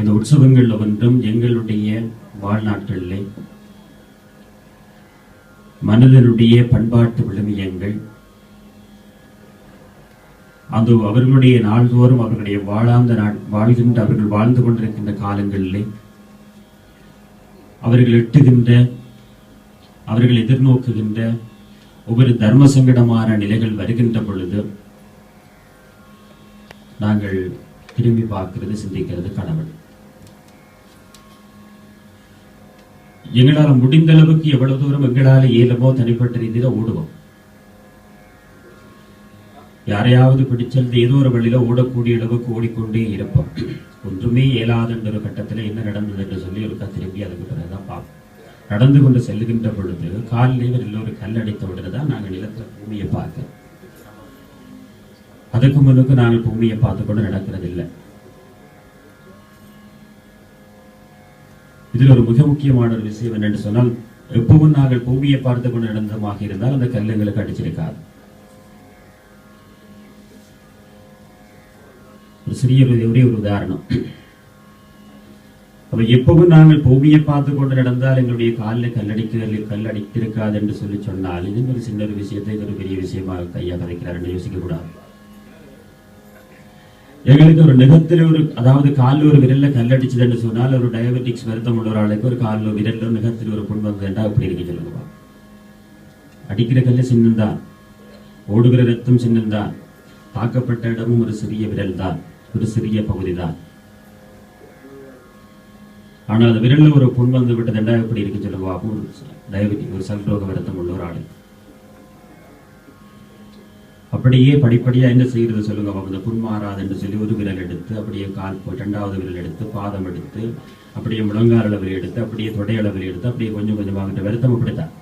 இந்த உற்சவங்கள் ஒன்றும் எங்களுடைய வாழ்நாட்களிலே மனிதனுடைய பண்பாட்டு விழுமியங்கள் அந்த அவர்களுடைய நாள்தோறும் அவர்களுடைய வாழ்கின்ற அவர்கள் வாழ்ந்து கொண்டிருக்கின்ற காலங்களிலே அவர்கள் எட்டுகின்ற அவர்கள் எதிர்நோக்குகின்ற ஒவ்வொரு தர்ம சங்கடமான நிலைகள் வருகின்ற பொழுது நாங்கள் திரும்பி பார்க்கிறது சிந்திக்கிறது கடவுள். எங்களால் முடிந்த அளவுக்கு எவ்வளவு தூரம் எங்களால் இயலுமோ தனிப்பட்ட ரீதியில ஓடுவோம். யாரையாவது பிடிச்சல் ஏதோ ஒரு வழியில ஓடக்கூடிய அளவுக்கு ஓடிக்கொண்டே இருப்போம். ஒன்றுமே இயலாத என்ற ஒரு கட்டத்துல என்ன நடந்தது என்று சொல்லி ஒரு திரும்பி அதுக்கு பிறகுதான் பார்ப்போம். நடந்து கொண்டு செல்லுகின்ற பொழுது காலிலே ஒரு கல் அடித்த உடனேதான் நாங்கள் நிலத்துல பூமியை பார்க்கிறோம். அதுக்கு முன்னுக்கு நாங்கள் பூமியை பார்த்து கொண்டு நடக்கிறது இல்லை. இதில் ஒரு மிக முக்கியமான ஒரு விஷயம் என்னென்று சொன்னால், எப்பவும் நாங்கள் பூமியை பார்த்து கொண்டு நடந்தமாக இருந்தால் அந்த கல்லுங்களுக்கு அடிச்சிருக்காது. ஒரு சிறிய ஒரே ஒரு உதாரணம். அப்ப எப்பவும் நாங்கள் பூமியை பார்த்து கொண்டு நடந்தால் எங்களுடைய காலில் கல் அடித்திருக்காது என்று சொல்லி சொன்னால், இது ஒரு சின்ன ஒரு விஷயத்தை இது ஒரு பெரிய விஷயமாக கையா கதைக்கிறார் என்று யோசிக்க கூடாது. எங்களுக்கு ஒரு நெகத்தில் அதாவது காலில் ஒரு விரல்ல கல்லடிச்சது என்று சொன்னால், ஒரு டயபெட்டிக்ஸ் வருத்தம் உள்ள ஒரு ஆளுக்கு ஒரு காலில் விரல்ல நெகத்தில் ஒரு புண் வந்ததுண்டா அப்படி இருக்க சொல்லுங்க. அடிக்கிற கல்ல சின்னந்தான், ஓடுகிற ரத்தம் சின்னந்தான், தாக்கப்பட்ட இடமும் ஒரு சிறிய விரல் தான், ஒரு சிறிய பகுதி தான். ஆனால் அந்த விரல்ல ஒரு புண் வந்து விட்டதுண்டா எப்படி இருக்க சொல்லுங்க. ஒரு டயபெட்டிக் ஒரு சல்ரோக வருத்தம் உள்ள ஒரு ஆளு அப்படியே படிப்படியா என்ன செய்யறது சொல்லுங்க. அந்த புண் மாறாது என்று சொல்லி ஒரு விரல் எடுத்து அப்படியே கால் இரண்டாவது விரல் எடுத்து பாதம் எடுத்து அப்படியே முழங்கால் அளவில் எடுத்து அப்படியே தொடை அளவில் எடுத்து அப்படியே கொஞ்சம் கொஞ்சமாக வருத்தம் அப்படித்தான்.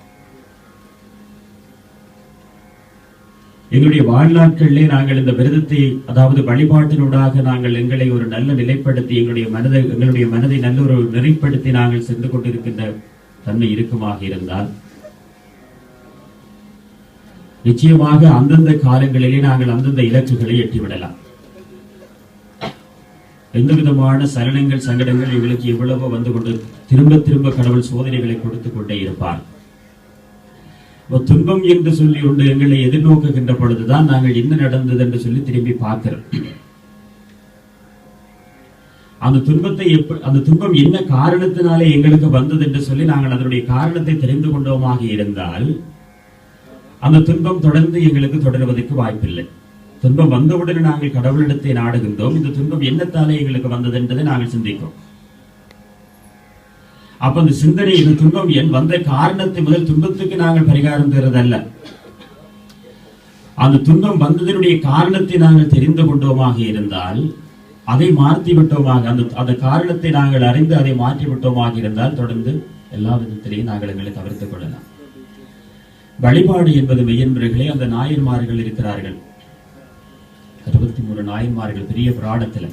எங்களுடைய வாழ்நாட்களிலே நாங்கள் இந்த விரதத்தை அதாவது வழிபாட்டினூடாக நாங்கள் எங்களை ஒரு நல்ல நிலைப்படுத்தி எங்களுடைய மனதை நல்ல ஒரு நெறிப்படுத்தி நாங்கள் சென்று கொண்டிருக்கின்ற தன்மை இருக்குமாக இருந்தால் நிச்சயமாக அந்தந்த காலங்களிலே நாங்கள் அந்தந்த இலக்குகளை எட்டிவிடலாம். எந்த விதமான சலனங்கள் சங்கடங்கள் எங்களுக்கு எவ்வளவோ வந்து கொண்டு திரும்ப திரும்ப கடவுள் சோதனைகளை கொடுத்து கொண்டே இருப்பார். துன்பம் என்று சொல்லி கொண்டு எங்களை எதிர்நோக்குகின்ற பொழுதுதான் நாங்கள் என்ன நடந்தது என்று சொல்லி திரும்பி பார்க்கிறோம். அந்த துன்பம் என்ன காரணத்தினாலே எங்களுக்கு வந்தது என்று சொல்லி நாங்கள் அதனுடைய காரணத்தை தெரிந்து கொண்டோமாக இருந்தால் அந்த துன்பம் தொடர்ந்து எங்களுக்கு தொடர்வதற்கு வாய்ப்பில்லை. துன்பம் வந்தவுடனே நாங்கள் கடவுளிடத்தை நாடுகின்றோம். இந்த துன்பம் என்னத்தாலே எங்களுக்கு வந்தது என்பதை நாங்கள் சிந்திக்கிறோம். அப்ப அந்த சிந்தனை இந்த துன்பம் வந்த காரணத்தை முதல் துன்பத்துக்கு நாங்கள் பரிகாரம் தருவதல்ல. அந்த துன்பம் வந்ததனுடைய காரணத்தை நாங்கள் தெரிந்து கொண்டோமாக இருந்தால் அதை மாற்றி விட்டோமாக அந்த காரணத்தை நாங்கள் அறிந்து அதை மாற்றி விட்டோமாக இருந்தால் தொடர்ந்து எல்லா விதத்திலையும் நாங்கள் எங்களை தவிர்த்துக் கொள்ளலாம். வழிபாடு என்பது மெய்யன்பர்களே அந்த நாயன்மார்கள் இருக்கிறார்கள். 63 நாயன்மார்கள் பெரிய புராணத்தில்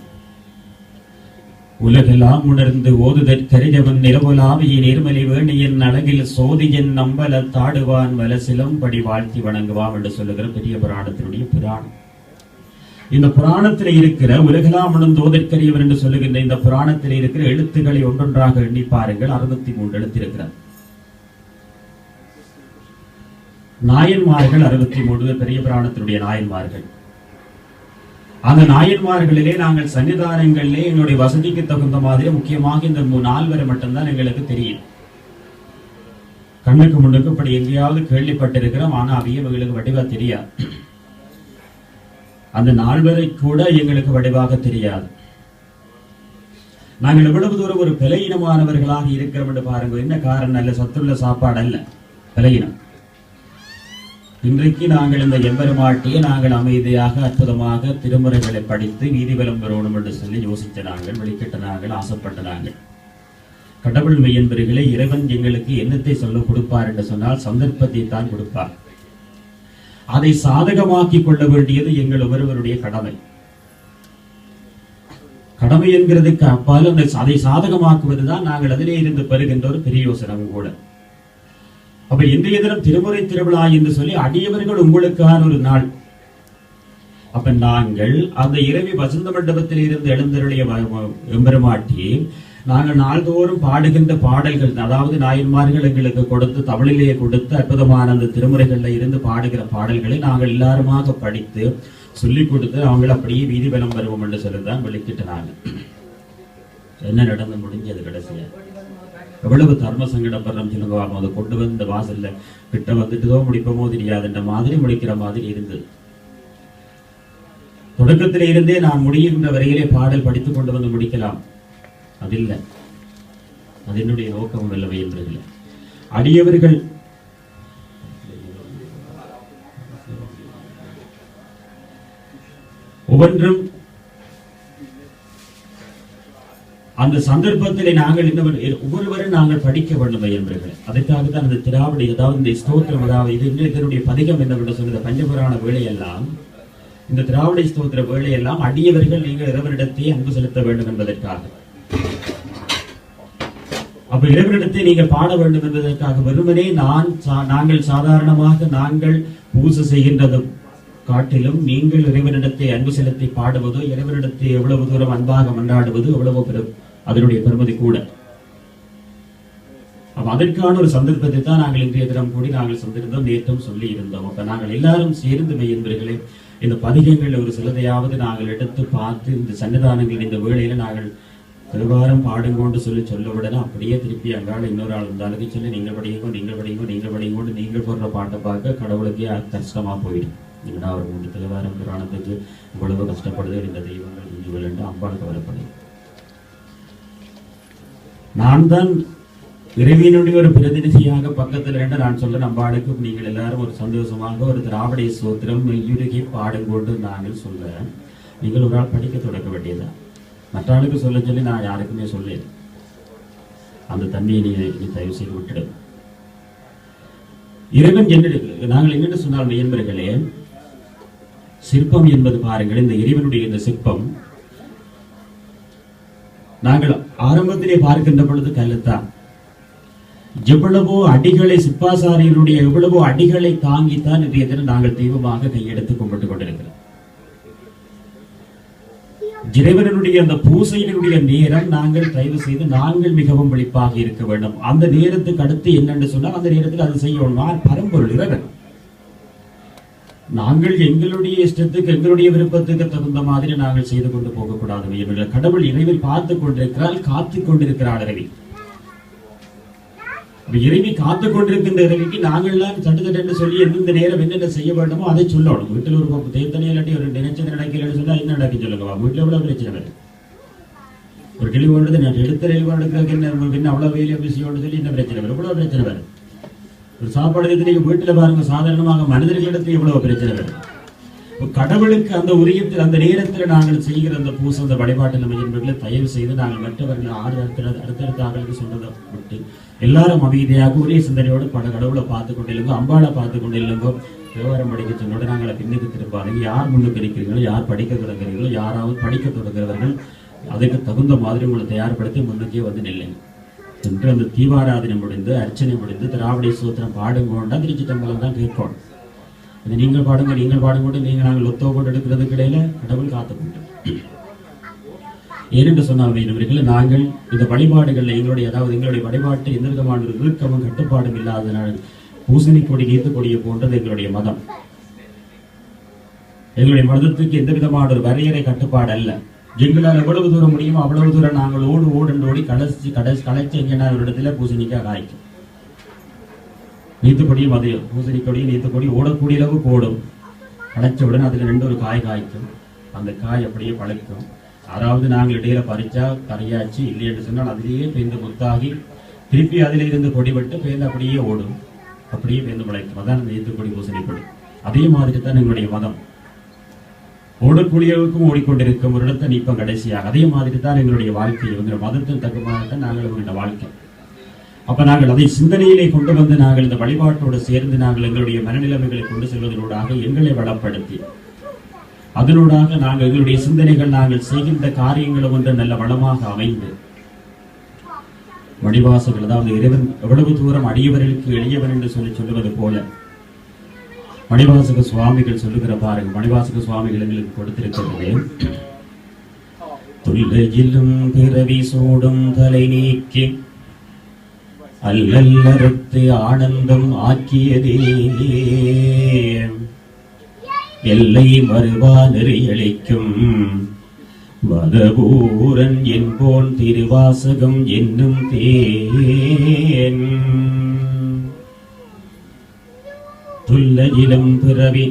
உலகெல்லாம் உணர்ந்து ஓதுதற்கரிதவன் நிலவுலாவிய நேர்மலை வேணியின் அழகில் சோதியன் நம்பல தாடுவான் வலசிலம் படி வாழ்த்தி வணங்குவான் என்று சொல்லுகிற பெரிய புராணத்தினுடைய புராணம். இந்த புராணத்தில் இருக்கிற உலகெல்லாம் உணர்ந்தோதற்கரியவர் என்று சொல்லுகின்ற இந்த புராணத்தில் இருக்கிற எழுத்துக்களை ஒன்றொன்றாக எண்ணி பாருங்கள். 63 எழுத்து இருக்கிறார். நாயன்மார்கள் 63 பெரிய புராணத்தினுடைய நாயன்மார்கள். அந்த நாயன்மார்களிலே நாங்கள் சன்னிதானங்களிலே எங்களுடைய வசதிக்கு தகுந்த மாதிரி முக்கியமாக இந்த 4 மட்டும்தான் எங்களுக்கு தெரியும். கண்ணுக்கு முன்னுக்கு இப்படி எங்கேயாவது கேள்விப்பட்டிருக்கிறோம், ஆனா அவையும் எங்களுக்கு வடிவா தெரியாது. அந்த 4 கூட எங்களுக்கு வடிவாக தெரியாது. நாங்கள் எவ்வளவு தூரம் ஒரு பலகீனமானவர்களாக இருக்கிறோம் என்று பாருங்க. என்ன காரணம்? நல்ல சத்துள்ள சாப்பாடு அல்ல, பலகீனம். இன்றைக்கு நாங்கள் இந்த எம்பெருமாட்டியை நாங்கள் அமைதியாக அற்புதமாக திருமுறைகளை படித்து வீதி பலம் பெறணும் என்று சொல்லி யோசித்த நாங்கள், வெளிக்கிட்ட நாங்கள், ஆசைப்பட்ட நாங்கள். கடவுள் மெய்யன்பர்களே, இறைவன் எங்களுக்கு என்னத்தை சொல்ல கொடுப்பார் என்று சொன்னால் சந்தர்ப்பத்தை தான் கொடுப்பார். அதை சாதகமாக்கி கொள்ள வேண்டியது எங்கள் ஒவ்வொருவருடைய கடமை. கடமை என்கிறதுக்கு அப்பால் அதை சாதகமாக்குவதுதான் நாங்கள் அதிலே இருந்து பெறுகின்ற ஒரு பெரிய யோசனம் கூட. அப்ப இன்றைய தினம் திருமுறை திருவிழா என்று சொல்லி அடியவர்கள் உங்களுக்கான ஒரு நாள். அப்ப நாங்கள் அந்த இரவி வசந்த மண்டபத்தில் இருந்து எழுந்தருளிய எம்பெருமாட்டி நாங்கள் நாள்தோறும் பாடுகின்ற பாடல்கள், அதாவது நாயன்மார்கள் எங்களுக்கு கொடுத்து தமிழிலேயே கொடுத்து அற்புதமான அந்த திருமுறைகள்ல இருந்து பாடுகிற பாடல்களை நாங்கள் எல்லாருமாக படித்து சொல்லிக் கொடுத்து அவங்களை அப்படியே வீதி பலம் வருவோம் என்று சொல்லிதான் வெளிக்கிட்டு நாங்கள் என்ன நடந்து முடிஞ்சது கடைசியா எவ்வளவு தர்ம சங்கடம் படுறோம் சொல்லுங்க. அதை கொண்டு வந்து வாசல்ல கிட்ட வந்துட்டுதோ முடிப்போமோ தெரியாதுன்ற மாதிரி முடிக்கிற மாதிரி இருந்தது. தொடக்கத்திலே இருந்தே நான் முடிகின்ற வரையிலே பாடல் படித்துக் கொண்டு வந்து முடிக்கலாம், அதில்லை, அது என்னுடைய நோக்கம் அல்லவே என்பதில்லை. அடியவர்கள் ஒவ்வொன்றும் அந்த சந்தர்ப்பத்திலே நாங்கள் ஒவ்வொருவரும் நாங்கள் படிக்க வேண்டும் என்பவர்கள். அதற்காகத்தான் அந்த திராவிட, அதாவது இந்த ஸ்தோத்திரம், அதாவது இது இதனுடைய பதிகம் என்னவென்று சொன்னது பஞ்சபுராண வேளையெல்லாம், இந்த திராவிட ஸ்தோத்திர வேளையெல்லாம் அடியவர்கள் நீங்கள் இறைவனிடத்தை அன்பு செலுத்த வேண்டும் என்பதற்காக, அப்ப இறைவனிடத்தை நீங்கள் பாட வேண்டும் என்பதற்காக வெறுமனே நாங்கள் சாதாரணமாக நாங்கள் பூசை செய்கின்றது காட்டிலும் நீங்கள் இறைவனிடத்தை அன்பு செலுத்தி பாடுவதோ, இறைவனிடத்தை எவ்வளவு தூரம் அன்பாக மன்றாடுவது எவ்வளவு அதனுடைய பெருமதி கூட. அப்ப அதற்கான ஒரு சந்தர்ப்பத்தை தான் நாங்கள் இன்றைய தினம் கூடி நாங்கள் சந்திருந்தோம், நேற்றும் சொல்லி இருந்தோம். அப்ப நாங்கள் எல்லாரும் சேர்ந்து மெய்யன்பர்களே இந்த பதிகங்கள் ஒரு சிலதையாவது நாங்கள் எடுத்து பார்த்து இந்த சன்னிதானங்கள் இந்த வேளையில நாங்கள் திருவாரம் பாடுங்கோண்டு சொல்ல விடனா அப்படியே திருப்பி அங்கால இன்னொரு ஆள் இருந்தாலும் சொல்லி நீங்கள் படிங்கோ நீங்கள் போடுற பாட்டை பார்க்க கடவுளுக்கே கஷ்டமா போயிடும். நீங்களா ஒரு 3 திருவாரம் புராணத்துக்கு இவ்வளவு கஷ்டப்படுது இந்த தெய்வங்கள் நீங்கள் என்று அம்பாளுக்கு வரப்படுது. நான் தான் இறைவனுடைய ஒரு பிரதிநிதியாக பக்கத்தில் என்று நான் சொல்ல அம்பாளுக்கு நீங்கள் எல்லாரும் ஒரு சந்தோஷமாக ஒரு திராவிட ஸ்தோத்திரம் மெய்யுருகி பாடுங்கொண்டு நாங்கள் சொல்ல நீங்கள் ஒரு ஆள் படிக்க தொடங்க வேண்டியதான். மற்ற ஆளுக்கு சொல்ல சொல்லி நான் யாருக்குமே சொல்ல, அந்த தண்ணியை நீ தயவு செய்து விட்டுடு. இறைவன் என்ன நாங்கள் என்னென்னு சொன்னால் மெய்யன்பர்களே, சிற்பம் என்பது பாருங்கள், இந்த இறைவனுடைய இந்த சிற்பம் நாங்கள் ஆரம்பத்திலே பார்க்கின்ற பொழுது கல்லுத்தான். எவ்வளவோ அடிகளை சிப்பாசாரியனுடைய எவ்வளவோ அடிகளை தாங்கித்தான் இன்றைய தினம் நாங்கள் தெய்வமாக கையெடுத்து கும்பிட்டுக் கொண்டிருக்கிறோம். இறைவனுடைய அந்த பூசையினுடைய நேரம் நாங்கள் தயவு செய்து நாங்கள் மிகவும் விழிப்பாக இருக்க வேண்டும். அந்த நேரத்துக்கு அடுத்து என்னென்று சொன்னால் அந்த நேரத்தில் அது செய்யணும். பரம்பொருள் இறைவன். நாங்கள் எங்களுடைய இஷ்டத்துக்கு எங்களுடைய விருப்பத்துக்கு தகுந்த மாதிரி நாங்கள் செய்து கொண்டு போகக்கூடாது. கடவுள் இறைவன் பார்த்துக் கொண்டிருக்கிறாள், காத்துக் கொண்டிருக்கிறாள் இறைவி. இறைவி காத்துக் கொண்டிருக்கின்ற இறைவிக்கு நாங்கள்லாம் தட்டு சொல்லி எந்த நேரம் என்னென்ன செய்ய வேண்டுமோ அதை சொல்லணும். வீட்டில் ஒரு தேர்தனை இல்லாட்டி ஒரு நினைச்சது நடக்கலன்னு சொன்னா என்ன நடக்க சொல்லுங்க. வீட்டுல எவ்வளவு பிரச்சனை வருது. ஒரு கிளி வேண்டது நான் எடுத்த ரயில் எடுக்கிறதுக்கு என்ன அவ்வளவு வேலையை பிசியோன்னு சொல்லி என்ன பிரச்சனை வரும், எவ்வளவு பிரச்சனை வருது. ஒரு சாப்பாடு நீங்க வீட்டுல பாருங்க, சாதாரணமாக மனிதர்களிடத்துல எவ்வளவு பிரச்சனை வருது. கடவுளுக்கு அந்த உரியத்தில் அந்த நேரத்தில் நாங்கள் செய்கிற அந்த பூசை அந்த வழிபாட்டில் மையங்களை தயவு செய்து நாங்கள் மற்றவர்கள் அடுத்தடுத்த ஆளுக்கு சொன்னதை விட்டு எல்லாரும் அமைதியாக ஒரே சிந்தனையோடு பல கடவுளை பார்த்து கொண்டிருந்தோம், அம்பாளை பார்த்து கொண்டிருந்தோம். விவகாரம் படிக்க சொன்னோட நாங்களை பின்னுக்கு திருப்பாருங்க. யார் முன்னுக்கு இருக்கிறீங்களோ, யார் படிக்க தொடங்குறீங்களோ, யாராவது படிக்க தொடங்குறவர்கள் அதுக்கு தகுந்த மாதிரி உங்களை தயார்படுத்தி முன்னுக்கே வந்து நில்லுங்க என்று அந்த தீபாராதனை முடிந்து அர்ச்சனை முடிந்து திராவிட ஸ்தோத்திரம் பாடுங்கோண்டா திருச்சி தம்பலம் தான் கேட்கணும். இது நீங்கள் பாடுங்க நீங்கள் நாங்கள் ஒத்தோ போட்டு எடுக்கிறதுக்கு இடையில கடவுள் காத்துக்கொண்டு ஏனென்று சொன்னால் நாங்கள் இந்த வழிபாடுகள்ல எங்களுடைய வழிபாட்டு எந்த விதமான இறுக்கமும் கட்டுப்பாடும் இல்லாதனால் பூசணி கொடி நீத்து கொடியை போன்றது எங்களுடைய மதம். எங்களுடைய மதத்துக்கு எந்த விதமான ஒரு வரையறை கட்டுப்பாடு அல்ல. எங்களால் எவ்வளவு தூரம் முடியுமோ அவ்வளவு தூரம் நாங்கள் ஓடி களைச்சு எங்கன்னா ஒரு இடத்துல பூசணிக்காக காய்க்கும். நீத்துக்கொடியும் அதே பூசணிக்கொடியும் நீத்துக்கொடி ஓடக்கூடிய அளவுக்கு ஓடும். களைச்சவுடன் அதுல 2 ஒரு காய் காய்க்கும். அந்த காய் அப்படியே பழக்கும். அதாவது நாங்கள் இடையில பறிச்சா கரையாச்சு இல்லை என்று சொன்னால் அதிலேயே பேர்ந்து முத்தாகி திருப்பி அதில இருந்து கொடி விட்டு பேர்ந்து அப்படியே ஓடும், அப்படியே பேர்ந்து முளைக்கும். அதான் அந்த நீத்துக்கொடி பூசணிக்கொடி. அதே மாதிரி தான் எங்களுடைய மதம். ஓடக்கூடியவுக்கும் ஓடிக்கொண்டிருக்கும் ஒரு இடத்தை நீப்பம் கடைசியாக. அதே மாதிரி தான் எங்களுடைய வாழ்க்கை. எங்களுடைய மதத்தின் தகுமாகத்தான் நாங்கள் எங்களுடைய வாழ்க்கை. அப்ப நாங்கள் அதை சிந்தனையிலே கொண்டு வந்து நாங்கள் இந்த வழிபாட்டோடு சேர்ந்து நாங்கள் எங்களுடைய மனநிலைமைகளை கொண்டு செல்வதனூடாக எங்களை வளப்படுத்தி அதனூடாக நாங்கள் எங்களுடைய சிந்தனைகள் நாங்கள் செய்கின்ற காரியங்களும் ஒன்று நல்ல வளமாக அமைந்து வழிவாசங்கள், அதாவது இறைவன் எவ்வளவு தூரம் அடியவர்களுக்கு எளியவன் என்று சொல்லுவது போல மணிவாசக சுவாமிகள் சொல்லுகிற பாருங்க, மணிவாசக சுவாமிகள் எங்களுக்கு கொடுத்திருக்கிறது. தொல்லையிலும் பிறவி சூடும் தலை நீக்கி அல்லல்லறுத்து ஆனந்தம் ஆக்கியதே எல்லை மறுவா நெறியளிக்கும் வதபூரன் என்போன் திருவாசகம் என்னும் தேன். துல்லையிலும் பிறவி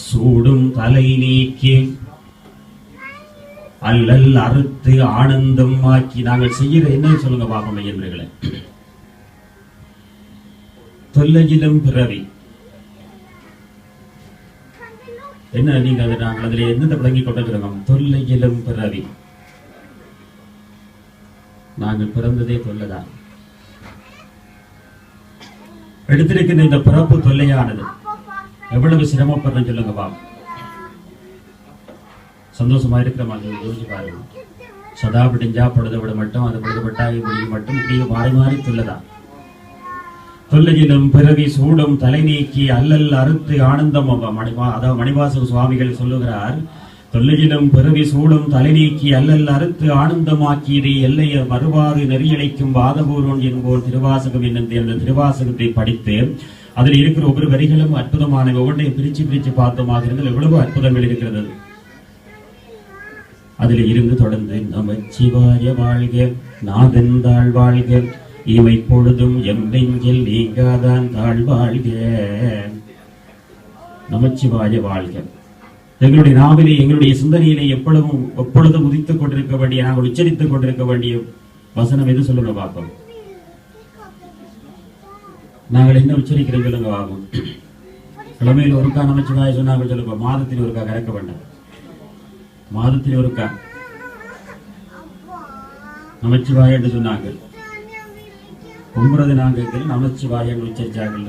சூடும் தலை நீக்கி அல்லல் அறுத்து ஆனந்தம் ஆக்கி. நாங்கள் செய்யற என்ன சொல்லுங்க பாப்போம் ஐயர்களே. தொல்லையிலும் பிறவி என்ன, நீங்க அதை நாங்கள் அதில் எந்த விளங்கி கொண்டிருக்கிறோம்? தொல்லையிலும் பிறவி, நாங்கள் பிறந்ததே தொல்லைதான். எடுத்திருக்கின்ற இந்த பிறப்பு தொல்லையானது எவ்வளவு சிரமப்படுறேன்னு சொல்லுங்க பாப்போம். சந்தோஷமா இருக்கிற மாதிரி யோசிச்சு பாருங்க. சதா விடிஞ்சா பொழுத விட மட்டும், அது பொழுது விட்டாகி முடியும் மட்டும், இப்படியே மாறி மாறி தொல்லைதான். தொல்லையிலும் பிறவி சூடும் தலை நீக்கி அல்லல் அறுத்து ஆனந்தம். அதாவது மணிவாசக சுவாமிகள் சொல்லுகிறார், தொல்லையிலும் பிறவி சூடும் தலை நீக்கி அல்லல் அறுத்து ஆனந்தமாக்கீரி எல்லைய மறுவாறு நெறியளிக்கும் வாதபூர்வன் என்போர் திருவாசகம் என்னும் அந்த திருவாசகத்தை படித்து அதில் இருக்கிற ஒவ்வொரு வரிகளும் அற்புதமான ஒவ்வொன்றையும் பிரிச்சு பார்த்தோமாக இருந்தால் எவ்வளவு அற்புதங்கள் இருக்கிறது. அதில் இருந்து தொடர்ந்து நமச்சிவாய வாழ்க நாதந்தாள் வாழ்க இவை பொழுதும் எம் நெஞ்சில் நீங்காதான் தாழ்வாழ்க. நமச்சிவாய வாழ்க எங்களுடைய நாவிலே எங்களுடைய சிந்தனையிலே எப்பொழுதும் உதித்துக் கொண்டிருக்க வேண்டிய, நாங்கள் உச்சரித்துக் கொண்டிருக்க வேண்டிய வசனம் எது சொல்லுங்க பார்ப்போம். நாங்கள் என்ன உச்சரிக்கிறோம் சொல்லுங்க ஆகும். கிழமையில் ஒருக்கா நமச்சிவாய சொன்னாங்க சொல்லுங்க, மாதத்தில் ஒருக்கா கறக்க வேண்டாம். மாதத்தில் ஒருக்கா நமச்சிவாய என்று சொன்னாங்க. கும்புறது நாங்கள் நமச்சிவாய உச்சரிச்சார்கள்.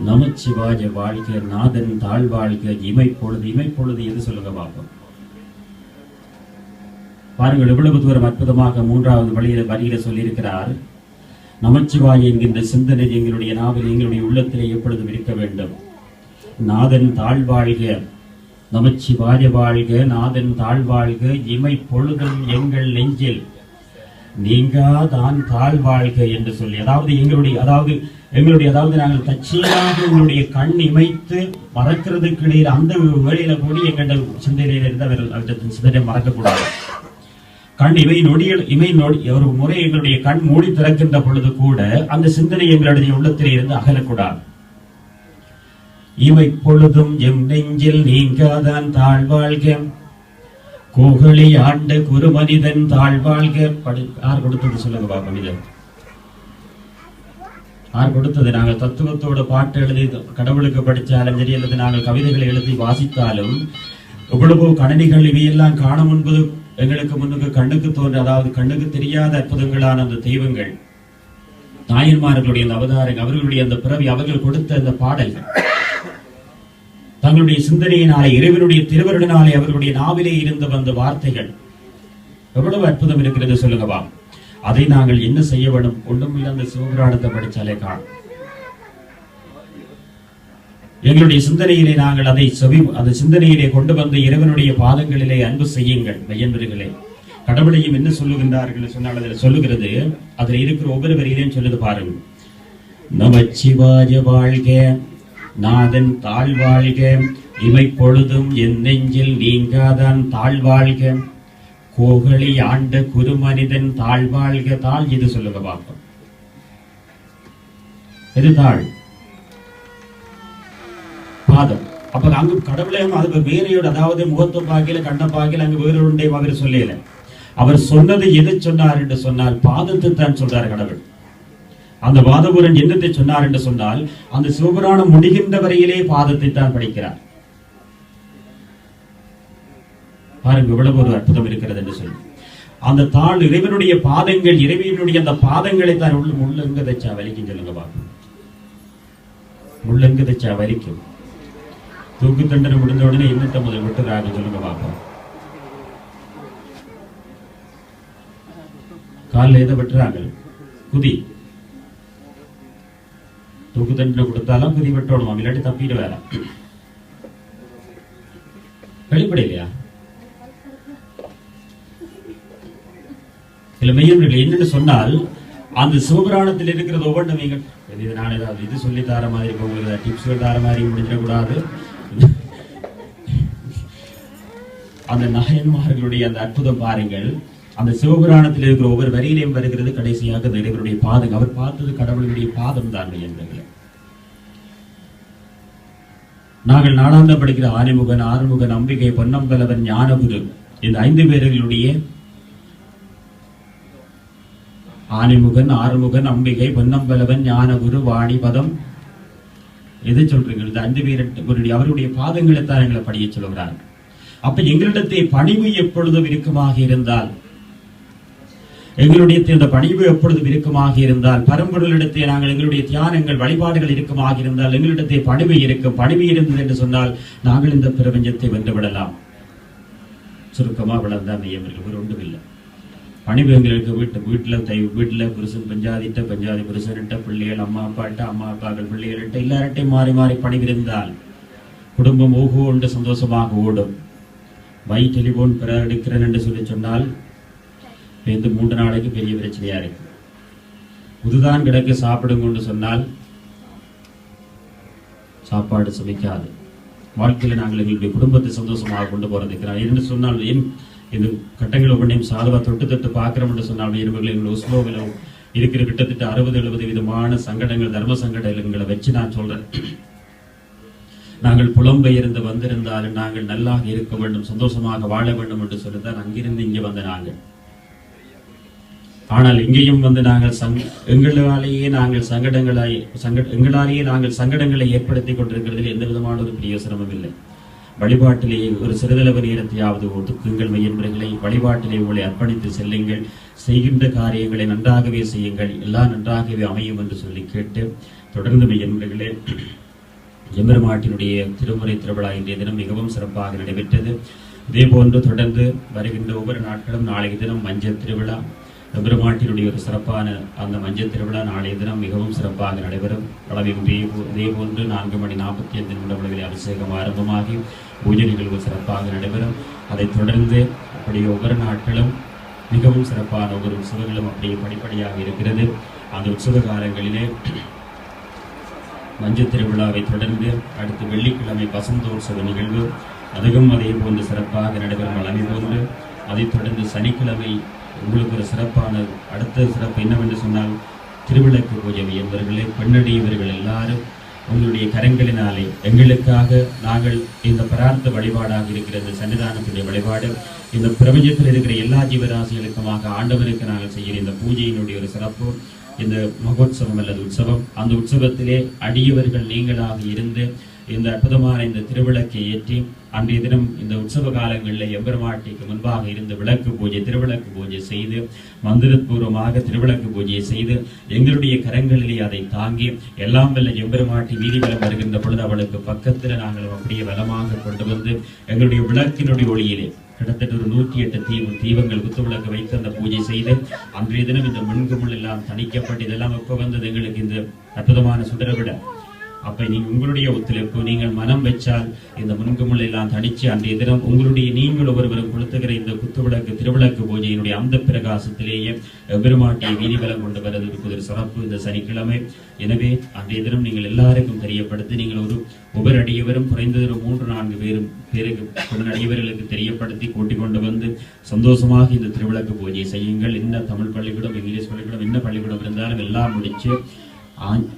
நமச்சிவாய வாழ்க நாதன் தாழ் வாழ்க இமைப்பொழுது எது சொல்லுங்க பார்ப்போம். பாருங்கள் எவ்வளவு தூரம் அற்புதமாக மூன்றாவது வழியில சொல்லியிருக்கிறார். நமச்சிவாய என்கின்ற சிந்தனை எங்களுடைய நாவில் எங்களுடைய உள்ளத்திலே எப்பொழுதும் இருக்க வேண்டும். நாதன் தாழ்வாழ்க, நமச்சிவாய வாழ்க நாதன் தாழ்வாழ்க இமை பொழுதும் எங்கள் நெஞ்சில் நீங்காதான் தாழ்வாழ்க என்று சொல்லி, அதாவது நாங்கள் தற்செயலாக எங்களுடைய கண் இமைத்து மறக்கிறதுக்கு இடையே அந்த வேளையில கூடி எங்கள் சிந்தனையில இருந்து அவர்கள் சிந்தனை மறக்கக்கூடாது. கண் ஒரு முறை எங்களுடைய கண் மூடி திறக்கின்ற பொழுது கூட அந்த சிந்தனை எங்களுடைய உள்ளத்திலே இருந்து அகலக்கூடாது. இவை பொழுதும் எம் நெஞ்சில் நீங்காதான் தாழ்வாழ்க கோகலி ஆண்ட குரு மனிதன் தாழ்வாழ்க. யார் கொடுத்தது சொல்லுங்க பாப்போம். இது யார் கொடுத்தது? நாங்கள் தத்துவத்தோட பாட்டு எழுதி கடவுளுக்கு படித்தாலும் சரி, அல்லது நாங்கள் கவிதைகளை எழுதி வாசித்தாலும் எவ்வளவோ கணனிகள் இவையெல்லாம் காண முன்பது எங்களுக்கு முன்னுக்கு கண்ணுக்கு தோன்ற, அதாவது கண்ணுக்கு தெரியாத அற்புதங்களான அந்த தெய்வங்கள், நாயன்மார்களுடைய அந்த அவதாரங்கள், அவர்களுடைய அந்த பிறவி, அவர்கள் கொடுத்த அந்த பாடல்கள், தங்களுடைய சிந்தனையினாலே இறைவனுடைய திருவருளினாலே அவர்களுடைய நாவிலே இருந்து வந்த வார்த்தைகள் எவ்வளவு அற்புதம் இருக்கிறது சொல்லுங்கவா. அதை நாங்கள் என்ன செய்ய வேண்டும்? ஒன்றும் இல்லை, அந்த சிவபுராணத்தை படிச்சாலே காணும். எங்களுடைய சிந்தனையிலே நாங்கள் அந்த சிந்தனையிலே கொண்டு வந்து இறைவனுடைய பாதங்களிலே அன்பு செய்யுங்கள். மையன்பர்களே, கடவுளையும் என்ன சொல்லுகின்றார்கள் சொன்னால் அதில் சொல்லுகிறது, அதில் இருக்கிற ஒவ்வொரு வரியிலையும் சொல்லுது பாருங்க. நமச்சிவாய வாழ்க நாதன் தாழ்வாழ்க இமை பொழுதும் என் நெஞ்சில் நீங்காதான் தாழ்வாழ்க கோகலி ஆண்ட குரு மனிதன் தாழ்வாழ்க. தாழ் இது சொல்லுங்க பார்ப்போம். எது தாழ்? பாதம். அப்ப அங்கு கடவுளையும் அது வேறையோட, அதாவது முகத்தை பாக்கில கண்ட பாக்கில அங்கு வேறு ஒன்றையும் அவர் சொல்லல. அவர் சொன்னது எது சொன்னார் என்று சொன்னால் பாதத்தை தான் சொல்றார் கடவுள். அந்த வாதபுரன் என்னத்தை சொன்னார் என்று சொன்னால் அந்த சிவபுராணம் முடிகின்ற வரையிலே பாதத்தை தான் படிக்கிறார். பாருங்க எவ்வளவு ஒரு அற்புதம் இருக்கிறது என்று சொல்லி, அந்த தாழ் இறைவனுடைய பாதங்கள், இறைவனுடைய அந்த பாதங்களை தான் முள்ளங்கு தச்சா வலிக்கும் சொல்லுங்க பாருங்க. முள்ளங்கு தச்சா வலிக்கும். தூக்கு தண்டனை முடிந்த உடனே இன்னத்தை முதல் விட்டுறாங்க சொல்லுங்க பாப்போம். காலில் எதை வெட்டுறாங்க? குதி. தூக்கு தண்டனை கொடுத்தாலும் குதி வெட்டணும், இல்லாட்டி தப்பிட்டு வேற. வெளிப்படை இல்லையா? சில மெய்யவர்கள் என்னன்னு சொன்னால், அந்த சிவபுராணத்தில் இருக்கிறது ஒவ்வொன்றும் நீங்கள் இது நான் ஏதாவது இது சொல்லி தர மாதிரி உங்களுக்கு டிப்ஸ்கள் தர மாதிரி முடிஞ்சிடக்கூடாது. அந்த நாயன்மார்களுடைய அந்த அற்புதம் பாருங்கள். அந்த சிவபுராணத்தில் இருக்கிற ஒவ்வொரு வரியிலையும் வருகிறது கடைசியாக இறைவனுடைய பாதம். அவர் பார்த்தது கடவுளுடைய பாதம் தான் என்பதில். நாங்கள் நாளாந்த படிக்கிற ஆனைமுகன், ஆறுமுகன், அம்பிகை, பொன்னம்பலவன், ஞானகுரு, இந்த 5 பேர்களுடைய ஆனைமுகன், ஆறுமுகன், அம்பிகை, பொன்னம்பலவன், ஞானகுரு, வாணி, பதம், எதை சொல்றீங்க? இந்த 5 பேருடைய அவருடைய பாதங்களை தான் எங்களை படிய சொல்கிறார். அப்ப எங்களிடத்தை பணிவு எப்பொழுதும் இறுக்கமாக இருந்தால், எங்களுடைய இந்த பணிவு எப்பொழுதும் இறுக்கமாக இருந்தால், பரம்பொருளிடத்தை நாங்கள் எங்களுடைய தியானங்கள் வழிபாடுகள் இறுக்கமாக இருந்தால், எங்களிடத்தை பணிவு இருக்கும். பணிவு இருந்தது என்று சொன்னால் நாங்கள் இந்த பிரபஞ்சத்தை வென்றுவிடலாம். சுருக்கமா வளர்ந்தான் மெய்யவர்கள் ஒரு ஒன்றும் இல்லை. பணிவு எங்களுக்கு வீட்டுல புருஷன் பஞ்சாதிட்ட, பஞ்சாதி புருஷனிட்ட, பிள்ளைகள் அம்மா அப்பாட்ட, அம்மா அப்பாக்கள் பிள்ளைகளிட்ட, எல்லார்ட்டையும் மாறி மாறி பணிவு இருந்தால் குடும்பம் ஓகோ என்று சந்தோஷமாக ஓடும். வை டெலிபோன் பெற எடுக்கிறேன் என்று சொல்லி சொன்னால் 3 நாளைக்கு பெரிய பிரச்சனையா இருக்கு. புதுதான் கிடக்கு சாப்பிடுங்க என்று சொன்னால் சாப்பாடு சமைக்காது. வாழ்க்கையில நாங்கள் எங்களுடைய குடும்பத்தை சந்தோஷமாக கொண்டு போறதுக்கிறார் என்று சொன்னால் ஏன் இது கட்டங்கள் ஒவ்வொன்றையும் சாதுவா தொட்டு பார்க்கிறோம் என்று சொன்னால் எங்கள் உஸ்லோவில் இருக்கிற கிட்டத்தட்ட 60-70 விதமான சங்கடங்கள், தர்ம சங்கடங்களை வச்சு நான் சொல்றேன். நாங்கள் புலம்பெயர்ந்து வந்திருந்தாலும் நாங்கள் நல்லாக இருக்க வேண்டும், சந்தோஷமாக வாழ வேண்டும் என்று சொல்லிதான் அங்கிருந்து இங்கே வந்த நாங்கள். ஆனால் இங்கேயும் வந்து நாங்கள் எங்களாலேயே நாங்கள் சங்கடங்களை ஏற்படுத்திக் கொண்டிருக்கிறதில் எந்த விதமான ஒரு பிரயோசனமும் இல்லை. வழிபாட்டிலேயே ஒரு சிறிதளவு நேரத்தையாவது ஒதுக்குங்கள் மெய்யன்பர்களை. வழிபாட்டிலே உங்களை அர்ப்பணித்து செல்லுங்கள். செய்கின்ற காரியங்களை நன்றாகவே செய்யுங்கள், எல்லாம் நன்றாகவே அமையும் என்று சொல்லி கேட்டு தொடர்ந்து மெய்யன்பர்களே, எம்பெருமாட்டினுடைய திருமுறை திருவிழா இன்றைய தினம் மிகவும் சிறப்பாக நடைபெற்றது. இதே போன்று தொடர்ந்து வருகின்ற ஒவ்வொரு நாட்களும் நாளைய தினம் மஞ்சள் திருவிழா, எம்பெருமாட்டினுடைய ஒரு சிறப்பான அந்த மஞ்சள் திருவிழா நாளைய தினம் மிகவும் சிறப்பாக நடைபெறும். இதே போன்று 4:45 நிமிடம் அபிஷேகம் ஆரம்பமாகி பூஜை நிகழ்வு சிறப்பாக நடைபெறும். அதைத் தொடர்ந்து அப்படியே ஒவ்வொரு நாட்களும் மிகவும் சிறப்பான ஒவ்வொரு உற்சவங்களும் அப்படியே படிப்படியாக இருக்கிறது. அந்த உற்சவ காலங்களிலே மஞ்சள் திருவிழாவை தொடர்ந்து அடுத்து வெள்ளிக்கிழமை வசந்தோற்சவ நிகழ்வு, அதுவும் அதே போன்று சிறப்பாக நடைபெறும் வழமை போன்று. அதைத் தொடர்ந்து சனிக்கிழமை உங்களுக்கு ஒரு சிறப்பான அடுத்த சிறப்பு என்னவென்று சொன்னால் திருவிளக்கு பூஜை. என்பவர்களே, பெண்ணடியவர்கள் எல்லாரும் உங்களுடைய கரங்களினாலே எங்களுக்காக நாங்கள் இந்த பிரார்த்த வழிபாடாக இருக்கிற இந்த சன்னிதானத்துடைய வழிபாடு, இந்த பிரபஞ்சத்தில் இருக்கிற எல்லா ஜீவராசிகளுக்குமாக ஆண்டவனுக்கு நாங்கள் செய்கிற இந்த பூஜையினுடைய ஒரு சிறப்பு, இந்த மகோத்சவம் அல்லது உற்சவம். அந்த உற்சவத்திலே அடியவர்கள் நீங்களாக இருந்து இந்த அற்புதமான இந்த திருவிளக்கை ஏற்றி அன்றைய தினம் இந்த உற்சவ காலங்களில் எம்பெருமாட்டிக்கு முன்பாக இருந்து விளக்கு பூஜை, திருவிளக்கு பூஜை செய்து மந்திரபூர்வமாக திருவிளக்கு பூஜையை செய்து எங்களுடைய கரங்களிலே அதை தாங்கி எல்லாம் வல்ல எம்பெருமாட்டி வீதி வலம் வருகின்ற பொழுது அவளுக்கு பக்கத்தில் நாங்கள் அப்படியே வலமாக கொண்டு வந்து எங்களுடைய விளக்கினுடைய ஒளியிலே கிட்டத்தட்ட ஒரு 108 தீபங்கள் குத்து விளக்கு வைத்து அந்த பூஜை செய்து அன்றைய தினம் இந்த மின்குமிழ் எல்லாம் தணிக்கப்பட்டு இதெல்லாம் எப்ப வந்தது எங்களுக்கு இந்த அற்புதமான சுடரை விட. அப்ப நீங்க உங்களுடைய ஒத்துழைப்பு, நீங்கள் மனம் வச்சால் இந்த முன்குமுள் எல்லாம் தனிச்சு அன்றைய தினம் நீங்கள் ஒவ்வொருவரும் கொளுத்துகிற இந்த குத்துவிளக்கு திருவிளக்கு பூஜையினுடைய அந்த பிரகாசத்திலேயே பெருமாட்டியை வீதி வலம் கொண்டு வருவதற்கு ஒரு சிறப்பு இந்த சனிக்கிழமை. எனவே அன்றைய தினம் நீங்கள் எல்லாருக்கும் தெரியப்படுத்தி நீங்கள் ஒவ்வொரு அடியவரும் குறைந்தது 3-4 பேருக்கு அடியவர்களுக்கு தெரியப்படுத்தி கூட்டிக் கொண்டு வந்து சந்தோஷமாக இந்த திருவிளக்கு பூஜையை செய்யுங்கள். என்ன தமிழ் பள்ளிக்கூடம், இங்கிலீஷ் பள்ளிக்கூடம், என்ன பள்ளிக்கூடம் இருந்தாலும் எல்லாம் முடிச்சு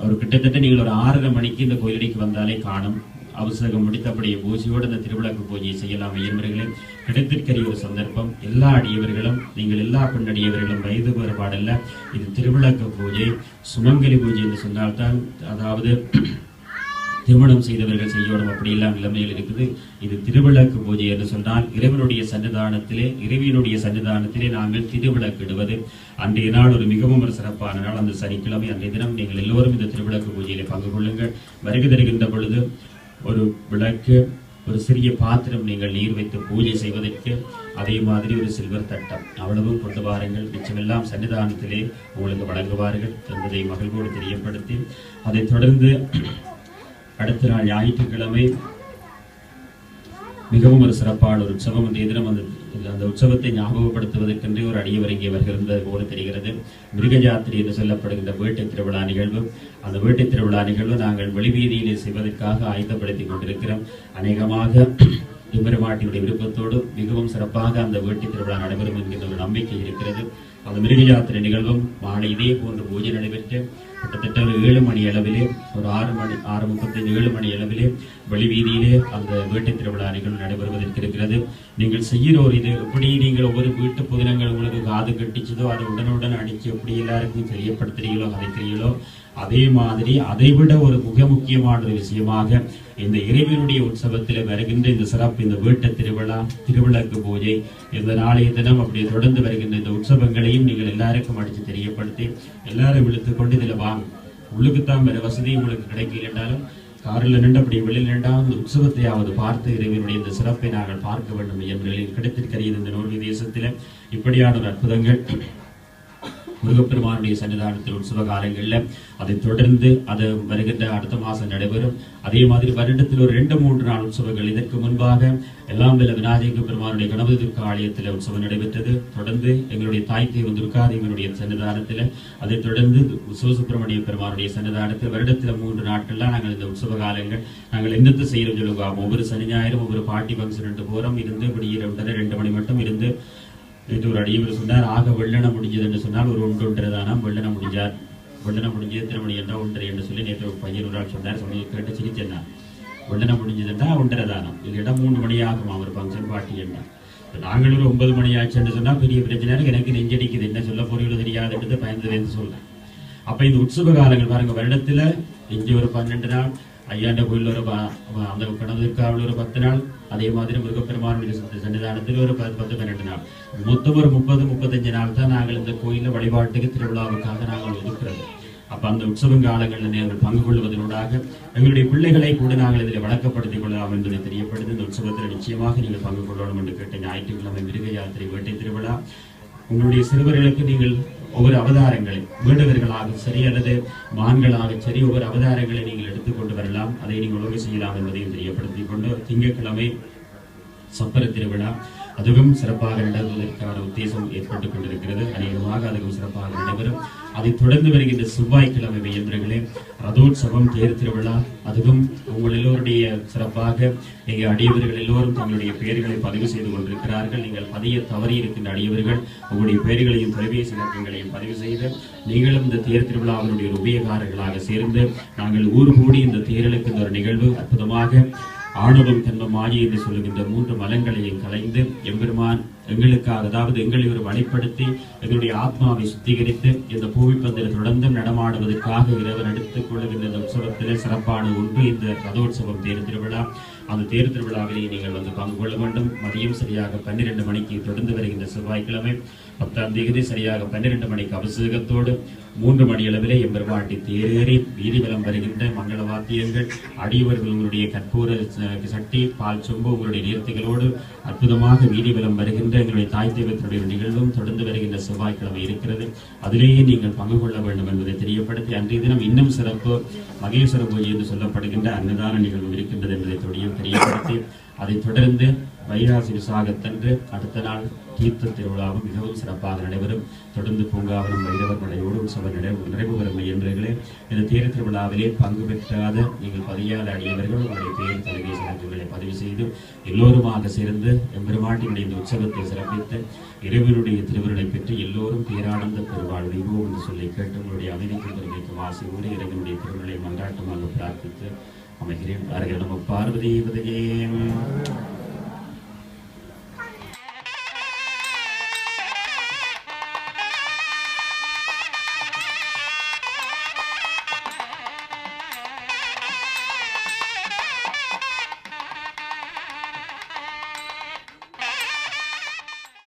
ஒரு கிட்டத்தட்ட நீங்கள் ஒரு 6:30 மணிக்கு இந்த கோயிலடிக்கு வந்தாலே காணும். அவசரம் முடித்தபடியே பூஜையோடு இந்த திருவிளக்கு பூஜையை செய்யலாம். ஐயன்வர்களே, கிடைத்திருக்கிற ஒரு சந்தர்ப்பம். எல்லா அடியவர்களும், நீங்கள் எல்லா பெண்ணடியவர்களும் வயது வேறுபாடல்ல, இது திருவிளக்கு பூஜை. சுமங்கலி பூஜை என்று சொன்னால்தான், அதாவது திருமணம் செய்தவர்கள் செய்யணும் அப்படியெல்லாம் நிலைமையில் இருக்குது. இது திருவிளக்கு பூஜை என்று சொன்னால் இறைவனுடைய சன்னிதானத்திலே நாங்கள் திருவிளக்கிடுவது. அன்றைய நாள் ஒரு மிகவும் ஒரு சிறப்பான நாள். அந்த சனிக்கிழமை அன்றைய தினம் நீங்கள் எல்லோரும் இந்த திருவிளக்கு பூஜையிலே பங்கு கொள்ளுங்கள். வருகை தருகின்ற பொழுது ஒரு விளக்கு, ஒரு சிறிய பாத்திரம் நீங்கள் நீர் வைத்து பூஜை செய்வதற்கு, அதே மாதிரி ஒரு சில்வர் தட்டம் அவ்வளவும் கொண்டு வாருங்கள், மிச்சமெல்லாம் சன்னிதானத்திலே உங்களுக்கு வழங்குவார்கள் என்பதை மகிழ்வோடு தெரியப்படுத்தி, அதைத் தொடர்ந்து அடுத்த நாள் ஞாயிற்றுக்கிழமை மிகவும் ஒரு சிறப்பான ஒரு உற்சவம். அந்த தினம் அந்த உற்சவத்தை ஞாபகப்படுத்துவதற்கென்றே ஒரு அடியவர் இங்கே வருகிறது போல தெரிகிறது. மிருக ஜாத்திரை என்று சொல்லப்படுகின்ற வேட்டை திருவிழா நிகழ்வு. அந்த வேட்டை திருவிழா நிகழ்வு நாங்கள் வெளிவீதியிலே செய்வதற்காக ஆயத்தப்படுத்திக் கொண்டிருக்கிறோம். அநேகமாக எம்பெருமாட்டியுடைய விருப்பத்தோடு மிகவும் சிறப்பாக அந்த வேட்டை திருவிழா நடைபெறும் என்கின்ற ஒரு நம்பிக்கை இருக்கிறது. அந்த மிருக ஜாத்திரை நிகழ்வும் மாலை இதே போன்ற பூஜை நடைபெற்று கிட்டத்தட்ட ஒரு 7 மணி அளவிலே, ஒரு 6:35 7 மணி அளவிலே வெளிவீதியிலே அந்த வேட்டை திருவிழா நிகழ்வு நடைபெறுவதற்கு இருக்கிறது. நீங்கள் செய்கிற ஒரு இது எப்படி நீங்கள் ஒவ்வொரு வீட்டு புதினங்கள் உங்களுக்கு காது கட்டிச்சதோ அதை உடனுடன் அடிச்சு எப்படி எல்லாருக்கும் தெரியப்படுத்துறீங்களோ கதைக்கிறீங்களோ, அதே மாதிரி அதைவிட ஒரு மிக முக்கியமான ஒரு விஷயமாக இந்த இறைவனுடைய உற்சவத்தில் வருகின்ற இந்த சிறப்பு, இந்த வேட்ட திருவிழா, திருவிளக்கு பூஜை, இந்த நாளைய தினம் அப்படியே தொடர்ந்து வருகின்ற இந்த உற்சவங்களையும் நீங்கள் எல்லாருக்கும் அடித்து தெரியப்படுத்தி எல்லாரும் இழுத்துக்கொண்டு இதில் வாங்க. உள்ளுக்குத்தான் வேற வசதி உங்களுக்கு கிடைக்கல என்றாலும் காரில் நின்று அப்படி வெளியில் நின்றால் இந்த உற்சவத்தையாவது பார்த்து இறைவனுடைய இந்த சிறப்பை நாங்கள் பார்க்க வேண்டும் என்று கிடைத்திருக்கிறது. இந்த நோர்வே தேசத்தில் இப்படியான ஒரு அற்புதங்கள் முருகப்பெருமானுடைய சன்னிதானத்தில் உற்சவ காலங்களில், அதை தொடர்ந்து அது வருகின்ற அடுத்த மாதம் நடைபெறும். அதே மாதிரி வருடத்தில் ஒரு 2-3 நாள் உற்சவங்கள். இதற்கு முன்பாக எல்லாம் வல்ல விநாயக பெருமானுடைய கணபதி துர்க்கா ஆலயத்தில் உற்சவம் நடைபெற்றது. தொடர்ந்து எங்களுடைய தாய் தெய்வம் துர்காதேவியினுடைய சன்னிதானத்தில், அதை தொடர்ந்து சிவசுப்பிரமணிய பெருமானுடைய சன்னிதானத்தில் வருடத்தில் 3 நாட்கள்லாம் நாங்கள் இந்த உற்சவ காலங்கள் நாங்கள் என்னத்தை செய்யறோம் சொல்லுவோம். ஒவ்வொரு சனி ஞாயிறும் ஒவ்வொரு பாட்டி ஃபங்க்ஷன் போகிறோம். இருந்து இப்படி 2 மணி மட்டும் இருந்து இது ஒரு அடியவர் சொன்னார். ஆக வெள்ளனம் முடிஞ்சது என்று சொன்னால் ஒரு 1 தானம் வெள்ளனம் முடிஞ்சார். வெள்ளனம் முடிஞ்சது எத்தனை மணி என்றால் 1:30 என்று சொல்லி நேற்று ஒரு பையன் ஒரு ஆள் சொன்னார். சொன்னது கேட்டு சிரிச்சேன்னா வெள்ளனம் முடிஞ்சதுன்னா 1:30 தானம், இல்லைன்னா 3 மணி ஆகும் அவர் ஃபங்க்ஷன் பாட்டி என்ன. நாங்கள் ஒரு 9 மணி ஆச்சுன்னு சொன்னா பெரிய பிரச்சனை, எனக்கு நெஞ்சடிக்குது, என்ன சொல்ல போறீங்களோ தெரியாதுன்றது பயந்து சொல்றேன். அப்ப இந்த உற்சவ காலங்கள் பாருங்க, வருடத்துல இங்கே ஒரு 12 நாள், ஐயாண்ட கோயில் ஒரு அந்த கணவருக்காவில் ஒரு 10 நாள், அதே மாதிரி முருகப்பெருமானுடைய சன்னிதானத்தில் ஒரு 10-12 நாள், மொத்தம் ஒரு 30-35 நாள் தான் நாங்கள் இந்த கோயிலில் வழிபாட்டுக்கு திருவிழாவுக்காக நாங்கள் ஒதுக்குறது. அப்ப அந்த உற்சவ காலங்களில் நாங்கள் பங்கு கொள்வதனூடாக எங்களுடைய பிள்ளைகளை கூட நாங்கள் இதில் வழக்கப்படுத்திக் கொள்ளலாம் என்பதை தெரியப்படுத்தி இந்த உற்சவத்தில் நிச்சயமாக நீங்கள் பங்கு கொள்ளணும் என்று கேட்ட ஞாயிற்றுக்கிழமை மிருக யாத்திரை வேட்டை திருவிழா. உங்களுடைய சிறுவர்களுக்கு நீங்கள் ஒவ்வொரு அவதாரங்களை வேடுவர்களாக சரி அல்லது மான்களாக சரி ஒவ்வொரு அவதாரங்களை நீங்கள் எடுத்துக்கொண்டு வரலாம். அதை நீங்கள் ஒழுங்கு செய்யலாம் என்பதையும் தெரியப்படுத்திக் கொண்டு திங்கட்கிழமை சப்பர திருவிழா அதுவும் சிறப்பாக நடத்துவதற்கான உத்தேசம் ஏற்பட்டுக் கொண்டிருக்கிறது. அநேகமாக அதுவும் சிறப்பாக நடைபெறும். அதை தொடர்ந்து வருகின்ற செவ்வாய்க்கிழமை மையன்றர்களே ரதோற்சவம் தேர் திருவிழா, அதுவும் உங்கள் எல்லோருடைய சிறப்பாக எங்கள் அடியவர்கள் எல்லோரும் தங்களுடைய பெயர்களை பதிவு செய்து கொண்டிருக்கிறார்கள். நீங்கள் பதிய தவறி இருக்கின்ற அடியவர்கள் உங்களுடைய பெயர்களையும் தொலைபேசி இலக்கங்களையும் பதிவு செய்து நீங்களும் இந்த தேர் திருவிழாவினுடைய ஒரு உபயகாரர்களாக சேர்ந்து நாங்கள் ஊர் கூடி இந்த தேரலுக்கு ஒரு நிகழ்வு அற்புதமாக ஆணவம் தன்மம் மாயை என்று சொல்லுகின்ற 3 மலங்களையும் கலைந்து எம்பெருமான் எங்களுக்காக, அதாவது எங்களை ஒரு வழிப்படுத்தி எங்களுடைய ஆத்மாவை சுத்திகரித்து இந்த பூமிப்பந்தில் தொடர்ந்து நடமாடுவதற்காக இறைவன் எடுத்துக் கொள்ளுகின்ற இந்த உற்சவத்திலே சிறப்பான ஒன்று இந்த ரதோற்சவம் தேர் திருவிழா. அந்த தேர் திருவிழாவிலே நீங்கள் வந்து பங்கு கொள்ள வேண்டும். மதியம் சரியாக 12 மணிக்கு தொடர்ந்து வருகின்ற செவ்வாய்க்கிழமை 10ஆம் தேதி சரியாக 12 மணிக்கு அபிஷேகத்தோடு 3 மணி அளவிலே எம்பெருமாட்டி தேரேறி வீதிவலம் வருகின்ற மங்கள வாத்தியங்கள், அடியவர்கள் உங்களுடைய கற்பூர சட்டி பால் சொம்பு உங்களுடைய நேர்த்திகளோடு அற்புதமாக வீதிவலம் வருகின்ற எங்களுடைய தாய் தெய்வத்தினுடைய நிகழ்வும் தொடர்ந்து வருகின்ற செவ்வாய்க்கிழமை இருக்கிறது. அதிலேயே நீங்கள் பங்கு கொள்ள வேண்டும் என்பதை தெரியப்படுத்தி அன்றைய தினம் இன்னும் சிறப்பு மகேஸ்வர பூஜை என்று சொல்லப்படுகின்ற அன்னதான நிகழ்வு இருக்கின்றது என்பதை தெரியப்படுத்தி அதைத் தொடர்ந்து வைகாசி விசாகத்தன்று அடுத்த நாள் தீர்த்த திருவிழாவும் மிகவும் சிறப்பாக நடைபெறும். தொடர்ந்து பூங்காவனம் வைரவர் மலையோடு உற்சவம் நிறைவு பெறும் மையன்றர்களே. இந்த தேர் திருவிழாவிலே பங்கு பெற்றாத நீங்கள் பதியாத அடியவர்கள் உங்களுடைய பேர் தொலைபேசி இலக்குகளை பதிவு செய்து எல்லோருமாக சேர்ந்து எம்பெருமாட்டினுடைய இந்த உற்சவத்தை சிறப்பித்து இறைவனுடைய திருவருளை பெற்று எல்லோரும் பேரானந்த பெருவாழ்வோ என்று சொல்லி கேட்டு உங்களுடைய அமைதிக்கு பெருமைக்கும் ஆசையோடு இறைவனுடைய திருவருளை மன்றாட்டமாக பிரார்த்தித்து அமைகிறேன். பார்வதி